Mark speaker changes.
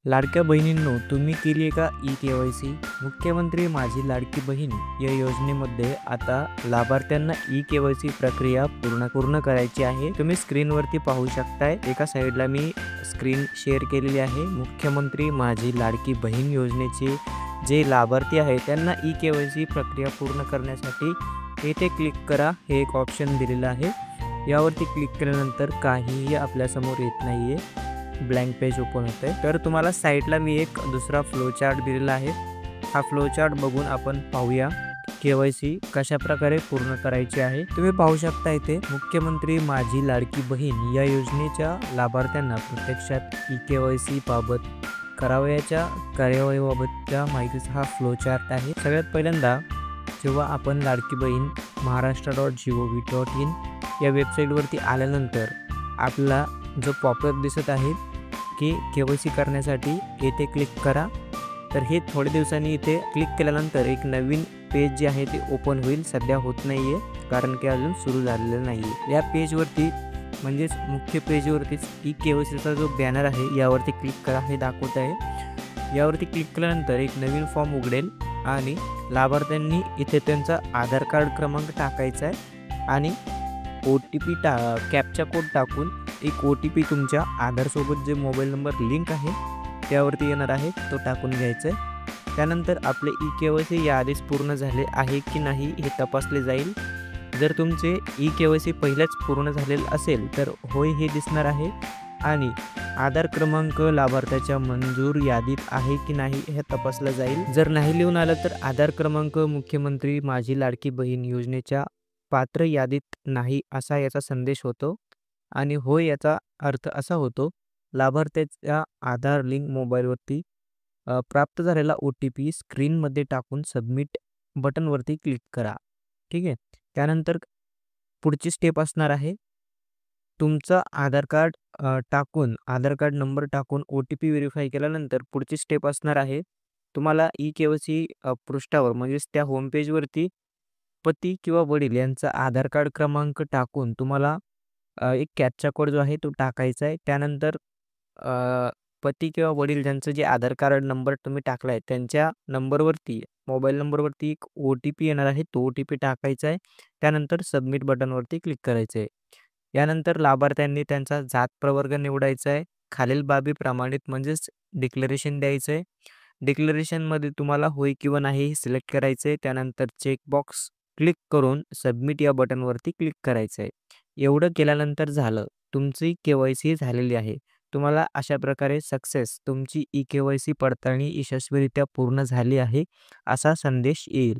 Speaker 1: लाडक्या बहिणींनो, तुम्ही केली आहे का ई-के-वाय-सी? मुख्यमंत्री माझी लाडकी बहीण या योजनेमध्ये आता लाभार्थ्यांना ई-के-वाय-सी प्रक्रिया पूर्ण करायची आहे. तुम्ही स्क्रीनवरती पाहू शकताय. एका साईडला मी स्क्रीन शेअर केलेली आहे. मुख्यमंत्री माझी लाडकी बहीण योजनेचे जे लाभार्थी आहेत त्यांना ई-के-वाय-सी प्रक्रिया पूर्ण करण्यासाठी येथे क्लिक करा हे एक ऑप्शन दिलेलं आहे. यावरती क्लिक केल्यानंतर काहीही आपल्यासमोर येत नाहीये. ब्लँक पेज ओपन होते. तर तुम्हाला साईडला मी एक दुसरा फ्लो चार्ट दिलेला आहे. हा फ्लो चार्ट बघून आपण पाहूया के-वाय-सी कशा प्रकारे पूर्ण करायची आहे. तुम्ही पाहू शकता इथे मुख्यमंत्री माझी लाडकी बहीण या योजनेच्या लाभार्थ्यांना प्रत्यक्षात ई-के-वाय-सी बाबत करावयाच्या कार्यवाहीबाबतच्या माहितीचा हा फ्लो चार्ट आहे. सगळ्यात पहिल्यांदा जेव्हा आपण लाडकी बहीण महाराष्ट्र.gov.in या वेबसाईटवरती आल्यानंतर आपला जो पॉपअप दिसत आहे की के-वाय-सी करण्यासाठी येथे क्लिक करा. तर हे थोड्या दिवसांनी इथे क्लिक केल्यानंतर एक नवीन पेज जे आहे ते ओपन होईल. सध्या होत नाही आहे कारण की अजून सुरू झालेलं नाही आहे. या पेजवरती म्हणजेच मुख्य पेजवरतीच ई-के-वाय-सीचा जो बॅनर आहे यावरती क्लिक करा हे दाखवत आहे. यावरती क्लिक केल्यानंतर एक नवीन फॉर्म उघडेल आणि लाभार्थ्यांनी इथे त्यांचा आधार कार्ड क्रमांक टाकायचा आहे आणि OTP कॅप्चा कोड टाकून एक OTP तुमच्या आधारसोबत जे मोबाईल नंबर लिंक आहे त्यावरती येणार आहे तो टाकून घ्यायचा आहे. त्यानंतर आपले ई-के-वाय-सी याआधीच पूर्ण झाले आहे की नाही हे तपासले जाईल. जर तुमचे ई-के-वाय-सी पहिलेच पूर्ण झालेलं असेल तर होय हे दिसणार आहे आणि आधार क्रमांक लाभार्थ्याच्या मंजूर यादीत आहे की नाही हे तपासलं जाईल. जर नाही लिहून आलं तर आधार क्रमांक मुख्यमंत्री माझी लाडकी बहीण योजनेच्या पात्र यादीत नाही असा याचा संदेश होतो आणि होय याचा अर्थ असा होतो लाभार्थ्याच्या आधार लिंक मोबाईलवरती प्राप्त झालेला OTP स्क्रीनमध्ये टाकून सबमिट बटनवरती क्लिक करा. ठीक आहे. त्यानंतर पुढची स्टेप असणार आहे तुमचं आधार कार्ड आधार कार्ड नंबर टाकून OTP व्हेरीफाय केल्यानंतर पुढची स्टेप असणार आहे तुम्हाला ई-के-वाय-सी पृष्ठावर म्हणजेच त्या होम पेजवरती पती किंवा वडील यांचा आधार कार्ड क्रमांक टाकून तुम्हाला एक कॅप्चा कोड जो आहे तो टाकायचा आहे. त्यानंतर पती किंवा वडील ज्यांचं जे आधार कार्ड नंबर तुम्ही टाकला आहे त्यांच्या नंबरवरती मोबाईल नंबरवरती एक OTP येणार आहे तो OTP टाकायचा आहे. त्यानंतर सबमिट बटनवरती क्लिक करायचं आहे. यानंतर लाभार्थ्यांनी त्यांचा जात प्रवर्ग निवडायचा आहे. खालील बाबी प्रमाणित म्हणजेच डिक्लेरेशन द्यायचं आहे. डिक्लेरेशनमध्ये तुम्हाला होय किंवा नाही हे सिलेक्ट करायचं आहे. त्यानंतर चेकबॉक्स क्लिक करून सबमिट या बटनवरती क्लिक करायचं आहे. एवढं केल्यानंतर झालं तुमची के-वाय-सी झालेली आहे. तुम्हाला अशा प्रकारे सक्सेस तुमची ई-के-वाय-सी पडताळणी यशस्वीरित्या पूर्ण झाली आहे असा संदेश येईल.